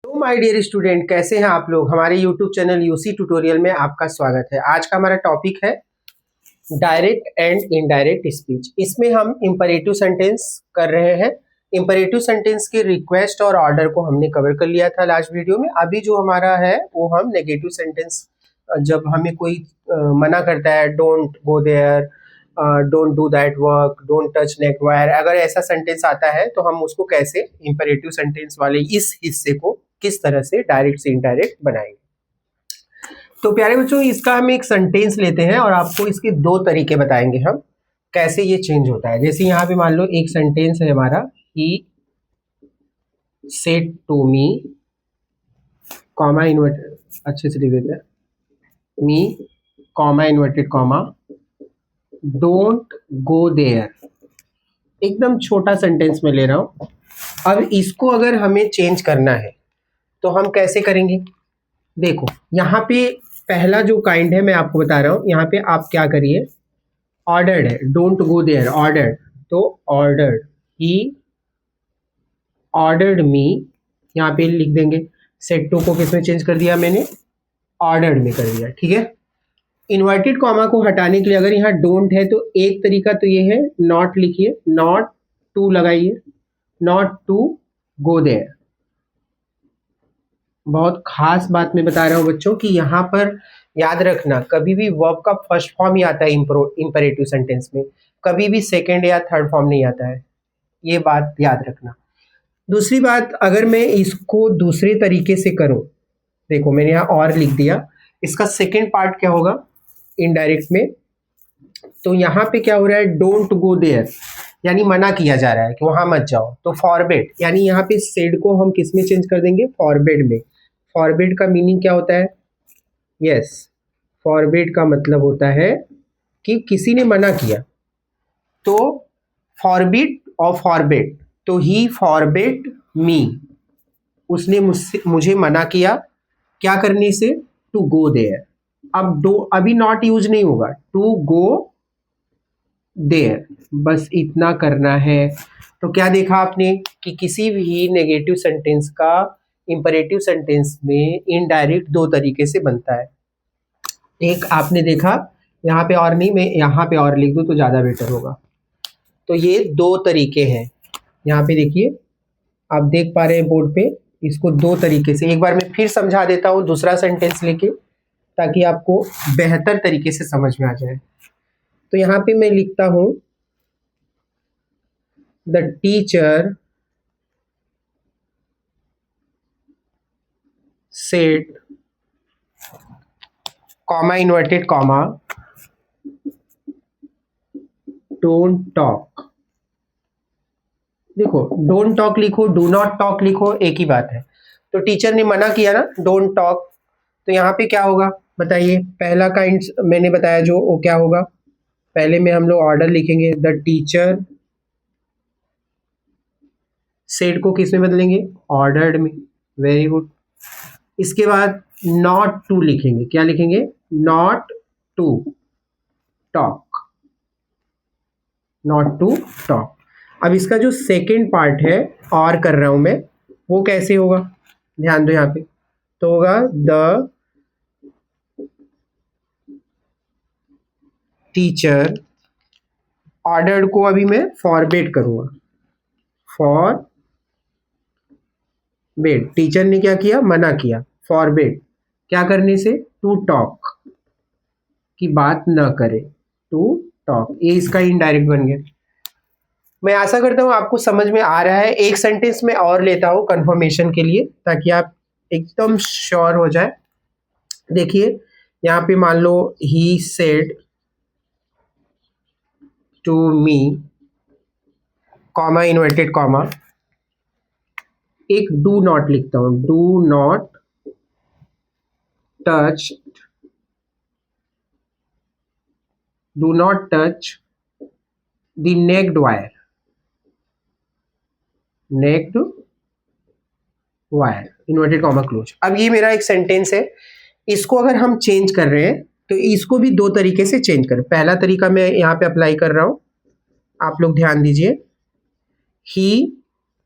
तो my dear student, कैसे हैं आप लोग। हमारे यूट्यूब चैनल यूसी ट्यूटोरियल में आपका स्वागत है। आज का हमारा टॉपिक है डायरेक्ट एंड इनडायरेक्ट स्पीच। इसमें हम इंपरेटिव सेंटेंस कर रहे हैं। इंपरेटिव सेंटेंस के रिक्वेस्ट और ऑर्डर को हमने कवर कर लिया था लास्ट वीडियो में। अभी जो हमारा है वो हम नेगेटिव सेंटेंस, जब हमें कोई मना करता है, don't go there, don't do that work, don't touch naked wire, अगर ऐसा सेंटेंस आता है तो हम उसको कैसे इंपरेटिव सेंटेंस वाले इस हिस्से को किस तरह से डायरेक्ट से इनडायरेक्ट बनाएंगे। तो प्यारे बच्चों, इसका हम एक सेंटेंस लेते हैं और आपको इसके दो तरीके बताएंगे हम कैसे ये चेंज होता है। जैसे यहाँ पे मान लो एक सेंटेंस है हमारा, he said to me, comma inverted, अच्छे से लिख देते हैं, me comma inverted comma don't go there. एकदम छोटा सेंटेंस में ले रहा हूं। अब इसको अगर हमें चेंज करना है तो हम कैसे करेंगे। देखो यहाँ पे पहला जो काइंड है मैं आपको बता रहा हूं। यहाँ पे आप क्या करिए, ऑर्डर्ड है, डोंट गो देयर, ऑर्डर्ड, तो ऑर्डर्ड, ही ऑर्डर्ड मी, यहाँ पे लिख देंगे। सेट टू को किसमें चेंज कर दिया मैंने, ऑर्डर्ड में कर दिया, ठीक है। इन्वर्टेड कॉमा को हटाने के लिए अगर यहाँ डोंट है तो एक तरीका तो ये है, नॉट लिखिए, नॉट टू लगाइए, नॉट टू गो देयर। बहुत खास बात मैं बता रहा हूँ बच्चों कि यहाँ पर याद रखना, कभी भी वर्ब का फर्स्ट फॉर्म ही आता है इंपरेटिव सेंटेंस में, कभी भी सेकंड या थर्ड फॉर्म नहीं आता है, ये बात याद रखना। दूसरी बात, अगर मैं इसको दूसरे तरीके से करूं, देखो मैंने यहाँ और लिख दिया, इसका सेकंड पार्ट क्या होगा इनडायरेक्ट में। तो यहाँ पे क्या हो रहा है, डोंट गो देयर यानी मना किया जा रहा है कि वहां मत जाओ। तो फॉरबिड, यानी यहाँ पे सेड को हम किस में चेंज कर देंगे, फॉरबिड में। फॉरबिड का मीनिंग क्या होता है, यस, फॉरबिड का मतलब होता है कि किसी ने मना किया। तो फॉरबिड और फॉरबिड, तो ही फॉरबिड मी, उसने मुझे मना किया क्या करने से, टू गो देयर। अब दो अभी नॉट यूज नहीं होगा, टू गो देयर, बस इतना करना है। तो क्या देखा आपने कि किसी भी नेगेटिव सेंटेंस का इंपरेटिव सेंटेंस में इनडायरेक्ट दो तरीके से बनता है। एक आपने देखा, यहाँ पे और नहीं, मैं यहाँ पे और लिख दूँ तो ज़्यादा बेटर होगा। तो ये दो तरीके हैं, यहाँ पे देखिए, आप देख पा रहे हैं बोर्ड पे, इसको दो तरीके से। एक बार मैं फिर समझा देता हूँ दूसरा सेंटेंस लेके, ताकि आपको बेहतर तरीके से समझ में आ जाए। तो यहाँ पे मैं लिखता हूँ, the teacher said, comma inverted comma, don't talk. देखो डोंट टॉक लिखो, डू नॉट टॉक लिखो, एक ही बात है। तो टीचर ने मना किया ना, डोंट टॉक, तो यहाँ पे क्या होगा बताइए। पहला काइंड मैंने बताया जो, वो क्या होगा, पहले में हम लोग ऑर्डर लिखेंगे, द टीचर सेड को किस में बदलेंगे, ऑर्डर्ड में, वेरी गुड। इसके बाद नॉट टू लिखेंगे, क्या लिखेंगे, not to talk, not to talk. अब इसका जो सेकेंड पार्ट है, और कर रहा हूं मैं, वो कैसे होगा, ध्यान दो यहाँ पे। तो होगा द टीचर, ऑर्डर्ड को अभी मैं फॉरबिड करूंगा, फॉरबिड, टीचर ने क्या किया, मना किया, फॉरबिड क्या करने से, टू टॉक, की बात न करे, टू टॉक, ये इसका इनडायरेक्ट बन गया। मैं आशा करता हूँ आपको समझ में आ रहा है। एक सेंटेंस में और लेता हूँ कंफर्मेशन के लिए, ताकि आप एकदम श्योर हो जाए। देखिए यहाँ पे मान लो, he said to me, comma inverted comma, एक डू नॉट लिखता हूँ, do not touch, do not touch the naked wire, naked wire, inverted comma close. अब ये मेरा एक सेंटेंस है, इसको अगर हम चेंज कर रहे हैं तो इसको भी दो तरीके से चेंज करें। पहला तरीका मैं यहाँ पे अप्लाई कर रहा हूँ, आप लोग ध्यान दीजिए, he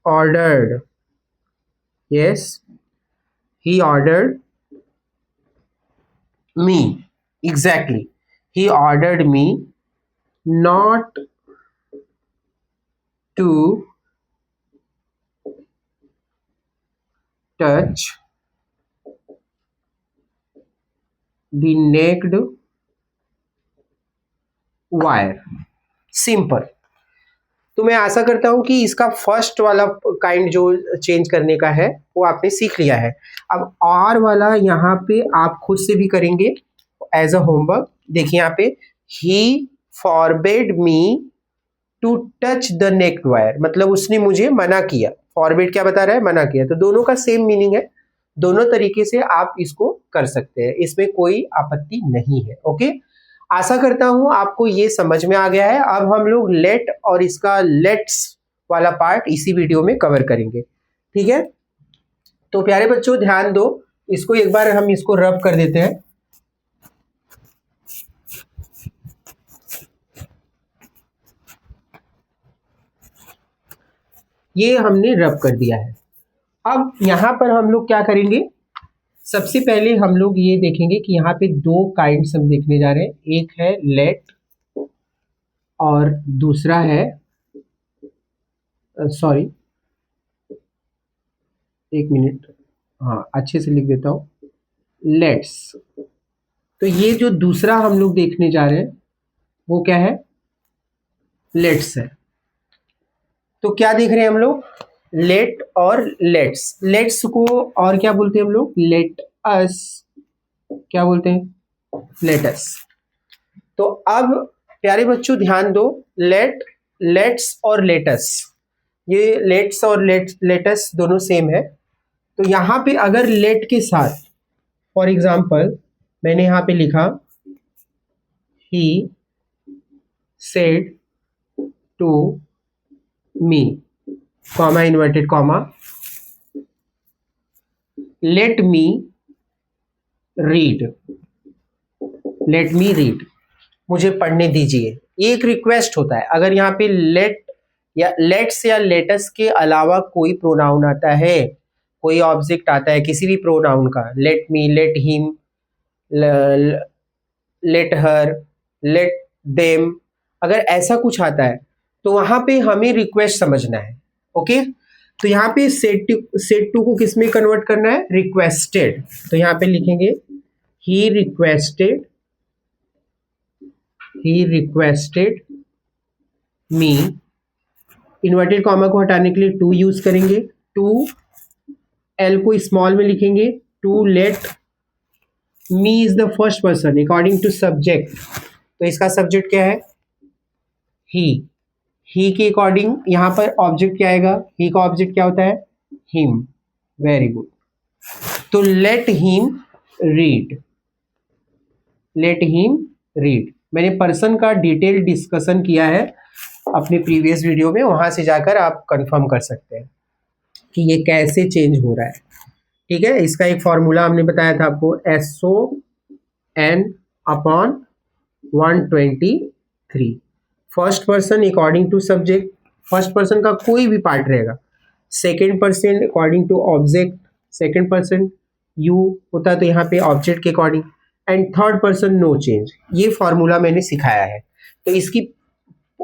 ordered, yes, he ordered me, exactly, he ordered me not to touch the naked wire. Simple. तो मैं आशा करता हूं कि इसका फर्स्ट वाला काइंड जो चेंज करने का है वो आपने सीख लिया है। अब और वाला यहाँ पे आप खुद से भी करेंगे एज अ होमवर्क। देखिए यहाँ पे he forbade me to touch the naked wire, मतलब उसने मुझे मना किया। फॉरबेड क्या बता रहा है? मना किया। तो दोनों का सेम मीनिंग है, दोनों तरीके से आप इसको कर सकते हैं, इसमें कोई आपत्ति नहीं है। ओके, आशा करता हूं आपको ये समझ में आ गया है। अब हम लोग लेट और इसका लेट्स वाला पार्ट इसी वीडियो में कवर करेंगे, ठीक है? तो प्यारे बच्चों ध्यान दो, इसको एक बार हम इसको रब कर देते हैं। ये हमने रब कर दिया है। अब यहाँ पर हम लोग क्या करेंगे? सबसे पहले हम लोग ये देखेंगे कि यहाँ पे दो काइंड्स हम देखने जा रहे हैं। एक है लेट और दूसरा है सॉरी एक मिनट, हाँ अच्छे से लिख देता हूँ, लेट्स। तो ये जो दूसरा हम लोग देखने जा रहे हैं वो क्या है? लेट्स है। तो क्या देख रहे हैं हम लोग? लेट और लेट्स। लेट्स को और क्या बोलते हैं हम लोग? Let us. क्या बोलते हैं? Let us. तो अब प्यारे बच्चों ध्यान दो, लेट, लेट्स और लेटस, ये लेट्स और लेटस दोनों सेम है। तो यहाँ पे अगर लेट के साथ फॉर एग्जाम्पल मैंने यहाँ पे लिखा he said to me, comma inverted comma, let me read, let me read, मुझे पढ़ने दीजिए। ये एक रिक्वेस्ट होता है। अगर यहाँ पे लेट या लेट्स या लेटस के अलावा कोई प्रोनाउन आता है, कोई ऑब्जेक्ट आता है किसी भी प्रोनाउन का, let me, let him, let her, let them, अगर ऐसा कुछ आता है तो वहां पे हमें रिक्वेस्ट समझना है। ओके, तो यहाँ पे सेट टू को किस में कन्वर्ट करना है? रिक्वेस्टेड। तो यहाँ पे लिखेंगे he requested me, inverted comma को हटाने के लिए टू यूज करेंगे, टू, एल को स्मॉल में लिखेंगे, to let me is the first person according to subject. तो इसका सब्जेक्ट क्या है? ही के अकॉर्डिंग यहाँ पर ऑब्जेक्ट क्या आएगा? ही का ऑब्जेक्ट क्या होता है? हिम। Very good. तो let him read, let him read. मैंने पर्सन का डिटेल डिस्कशन किया है अपने प्रीवियस वीडियो में, वहां से जाकर आप कंफर्म कर सकते हैं कि ये कैसे चेंज हो रहा है। ठीक है, इसका एक फॉर्मूला हमने बताया था आपको, SON/123। First person according to subject, first person का कोई भी पार्ट रहेगा, second person according to object, second person you होता है तो यहाँ पे ऑब्जेक्ट के according, and third person no change. ये फॉर्मूला मैंने सिखाया है। तो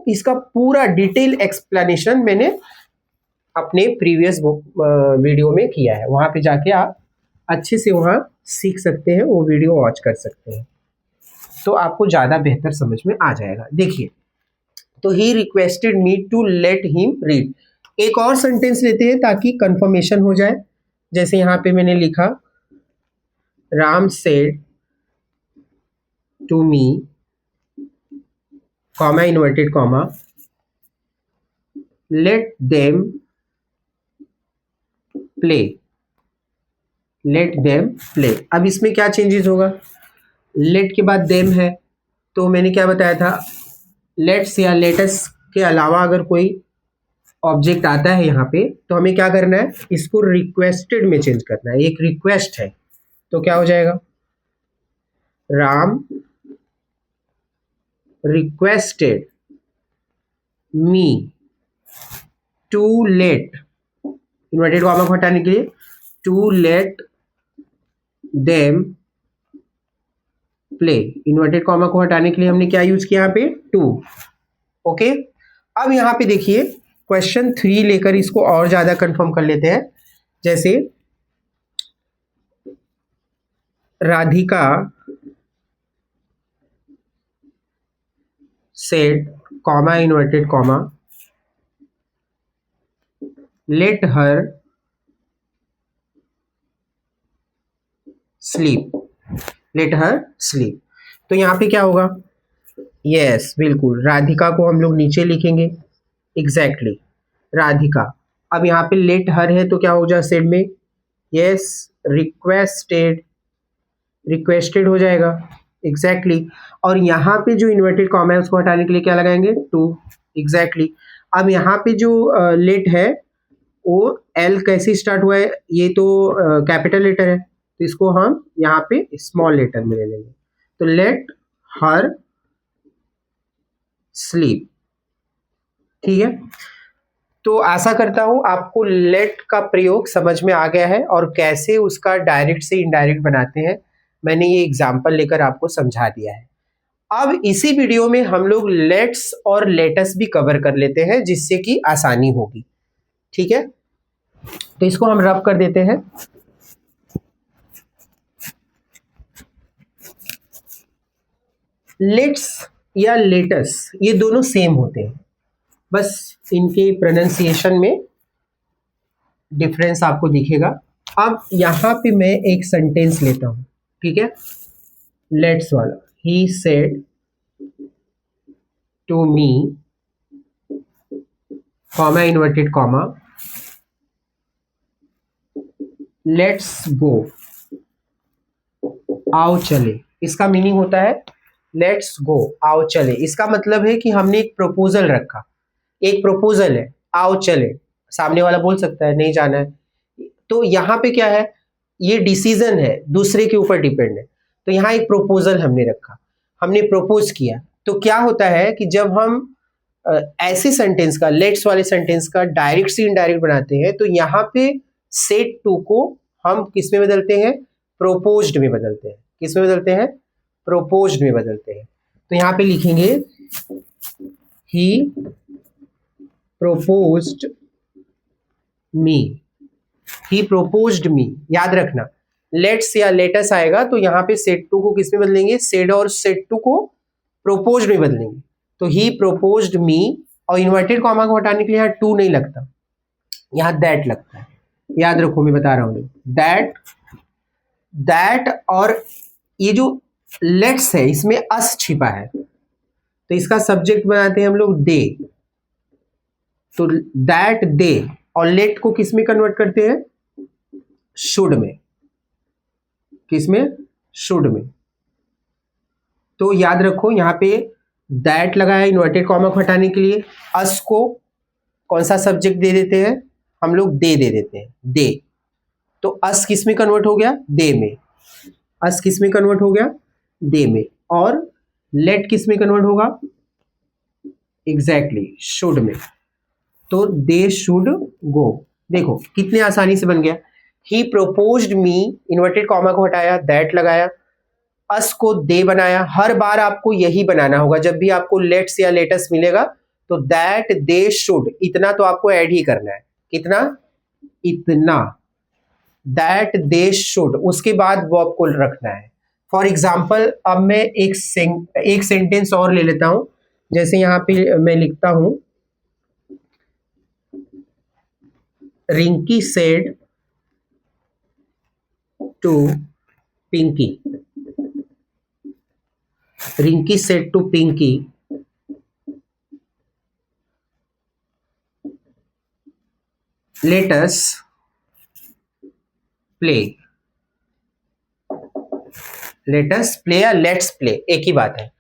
इसका पूरा डिटेल एक्सप्लेनेशन मैंने अपने प्रीवियस वीडियो में किया है, वहां पे जाके आप अच्छे से वहां सीख सकते हैं, वो वीडियो वॉच कर सकते हैं, तो आपको ज़्यादा बेहतर समझ में आ जाएगा। देखिए, तो he requested me to let him read. एक और सेंटेंस लेते हैं ताकि कंफर्मेशन हो जाए। जैसे यहाँ पे मैंने लिखा, Ram said to me, comma inverted comma, let them play, let them play. अब इसमें क्या चेंजेस होगा? लेट के बाद देम है, तो मैंने क्या बताया था, लेट्स या लेटस के अलावा अगर कोई ऑब्जेक्ट आता है यहाँ पे तो हमें क्या करना है? इसको रिक्वेस्टेड में चेंज करना है। एक रिक्वेस्ट है तो क्या हो जाएगा? Ram requested me to let, inverted comma को हटाने के लिए, to let them play. Inverted comma को हटाने के लिए हमने क्या यूज किया यहाँ पे, टू। ओके, अब यहाँ पे देखिए क्वेश्चन 3 लेकर इसको और ज्यादा कंफर्म कर लेते हैं। जैसे Radhika said comma inverted comma let her sleep, let her sleep. तो यहाँ पे क्या होगा, यस बिल्कुल, राधिका को हम लोग नीचे लिखेंगे, एग्जैक्टली राधिका। अब यहाँ पे लेट हर है तो क्या हो जाए सेड में, यस रिक्वेस्टेड, रिक्वेस्टेड हो जाएगा, एग्जैक्टली और यहाँ पे जो इन्वर्टेड कॉमा है उसको हटाने के लिए क्या लगाएंगे, टू, एग्जैक्टली। अब यहाँ पे जो लेट है वो एल कैसे स्टार्ट हुआ है, ये तो कैपिटल लेटर है तो इसको हम यहाँ पे स्मॉल लेटर में ले लेंगे। तो लेट हर स्लीप, ठीक है। तो आशा करता हूं आपको लेट का प्रयोग समझ में आ गया है और कैसे उसका डायरेक्ट से इनडायरेक्ट बनाते हैं मैंने ये एग्जाम्पल लेकर आपको समझा दिया है। अब इसी वीडियो में हम लोग लेट्स और लेटस भी कवर कर लेते हैं जिससे कि आसानी होगी, ठीक है। तो इसको हम रब कर देते हैं। लेट्स या लेटस ये दोनों सेम होते हैं, बस इनके प्रोनाउंसिएशन में डिफरेंस आपको दिखेगा। अब यहाँ पे मैं एक सेंटेंस लेता हूँ, ठीक है, लेट्स वाला। He said to me comma inverted comma let's go, आओ चले। इसका मीनिंग होता है लेट्स गो, आओ चले। इसका मतलब है कि हमने एक प्रपोजल रखा, एक प्रपोजल है, आओ चले। सामने वाला बोल सकता है नहीं जाना है, तो यहाँ पे क्या है, ये डिसीजन है, दूसरे के ऊपर डिपेंड है। तो यहाँ एक प्रपोजल हमने रखा, हमने प्रपोज किया। तो क्या होता है कि जब हम ऐसे सेंटेंस का, लेट्स वाले सेंटेंस का डायरेक्ट से इनडायरेक्ट बनाते हैं तो यहाँ पे सेड टू को हम किस में बदलते हैं, प्रोपोज्ड में बदलते हैं। किस में बदलते हैं, प्रोपोज्ड में बदलते हैं। तो यहाँ पे लिखेंगे ही प्रोपोज्ड मी, ही प्रोपोज्ड मी। याद रखना लेट्स या लेटस आएगा तो यहाँ पे सेड टू को किस में बदलेंगे, सेड और सेड टू को प्रोपोज्ड में बदलेंगे। तो ही प्रोपोज्ड मी और इन्वर्टेड कॉमा को हटाने के लिए यहाँ टू नहीं लगता, यहाँ दैट लगता है। याद रखो मैं बता रहा हूँ, दैट, दैट और ये जो लेट्स है इसमें अस छिपा है तो इसका सब्जेक्ट बनाते हैं हम लोग दे। तो दैट दे, और लेट को किस में कन्वर्ट करते हैं, शुड में। किस में, शुड में। तो याद रखो यहाँ पे दैट लगाया इन्वर्टेड कॉमा को हटाने के लिए। अस को कौन सा सब्जेक्ट दे देते हैं हम लोग, दे दे देते हैं, दे। तो अस किस में कन्वर्ट हो गया, दे में। अस किस में कन्वर्ट हो गया, दे में। और लेट किस में कन्वर्ट होगा, एग्जैक्टली शुड में। तो दे शुड गो। देखो कितने आसानी से बन गया। ही प्रोपोज्ड मी, इन्वर्टेड कॉमा को हटाया, दैट लगाया, अस को दे बनाया। हर बार आपको यही बनाना होगा जब भी आपको लेट्स या लेटस मिलेगा तो दैट दे शुड, इतना तो आपको ऐड ही करना है। कितना, इतना, दैट दे शुड, उसके बाद वर्ब को रखना है। फॉर एग्जाम्पल अब मैं एक सेंटेंस और ले लेता हूं। जैसे यहाँ पे मैं लिखता हूं, Rinki said to Pinki, Rinki said to Pinki let us play. Let us play या लेट्स प्ले एक ही बात है।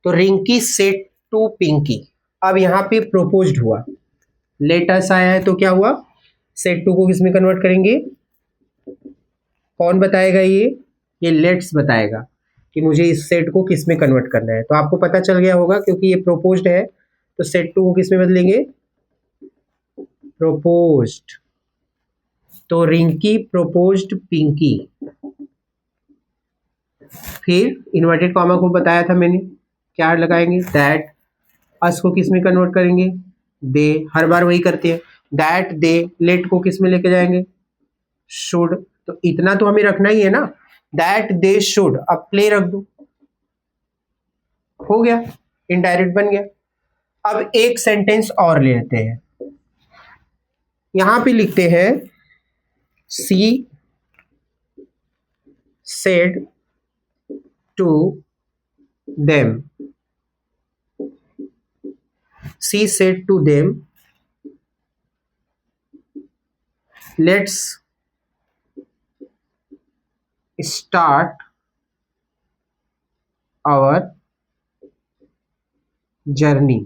तो रिंकी सेड टू पिंकी, अब यहाँ पे प्रोपोज्ड हुआ, लेट अस आया है तो क्या हुआ, सेड टू को किस में कन्वर्ट करेंगे, कौन बताएगा, ये लेट्स बताएगा कि मुझे इस सेट को किस में कन्वर्ट करना है। तो आपको पता चल गया होगा क्योंकि ये प्रोपोज्ड है तो सेट टू को किस में बदलेंगे, प्रोपोज्ड। तो रिंकी प्रोपोज्ड पिंकी, फिर इन्वर्टेड कॉमा को बताया था मैंने, क्या लगाएंगे, दैट। अस को किस में कन्वर्ट करेंगे, दे, हर बार वही करते हैं। दैट दे, लेट को किस में लेके जाएंगे, शुड। तो इतना तो हमें रखना ही है ना, दैट दे शुड। अब प्ले रख दो, हो गया, इनडायरेक्ट बन गया। अब एक सेंटेंस और लेते हैं, यहां पे लिखते हैं she said to them, she said to them, let's start our journey.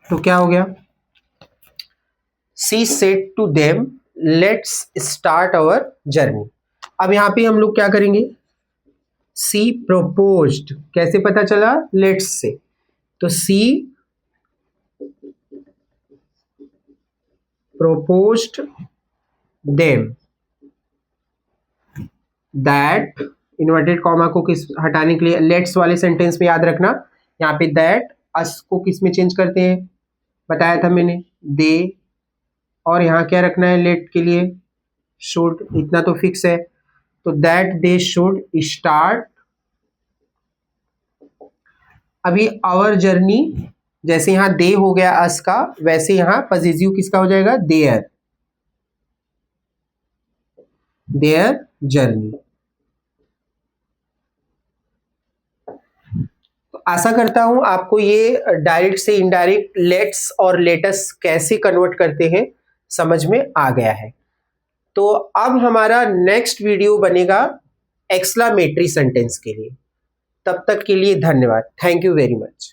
तो क्या हो गया, she said to them let's start our journey. अब यहां पे हम लोग क्या करेंगे, सी प्रोपोज्ड, कैसे पता चला, लेट्स से। तो she proposed them, that, inverted comma को किस हटाने के लिए, लेट्स वाले सेंटेंस में याद रखना, यहाँ पे दैट, अस को किस में चेंज करते हैं, बताया था मैंने, दे। और यहाँ क्या रखना है लेट के लिए, शुड, इतना तो फिक्स है। तो दैट दे शुड स्टार्ट, अभी आवर जर्नी, जैसे यहाँ दे हो गया अस का, वैसे यहाँ पजेसिव किसका हो जाएगा, देयर, देयर जर्नी। तो आशा करता हूं आपको ये डायरेक्ट से इनडायरेक्ट लेट्स और लेटस कैसे कन्वर्ट करते हैं समझ में आ गया है। तो अब हमारा नेक्स्ट वीडियो बनेगा एक्सक्लेमेटरी सेंटेंस के लिए। तब तक के लिए धन्यवाद, थैंक यू वेरी मच।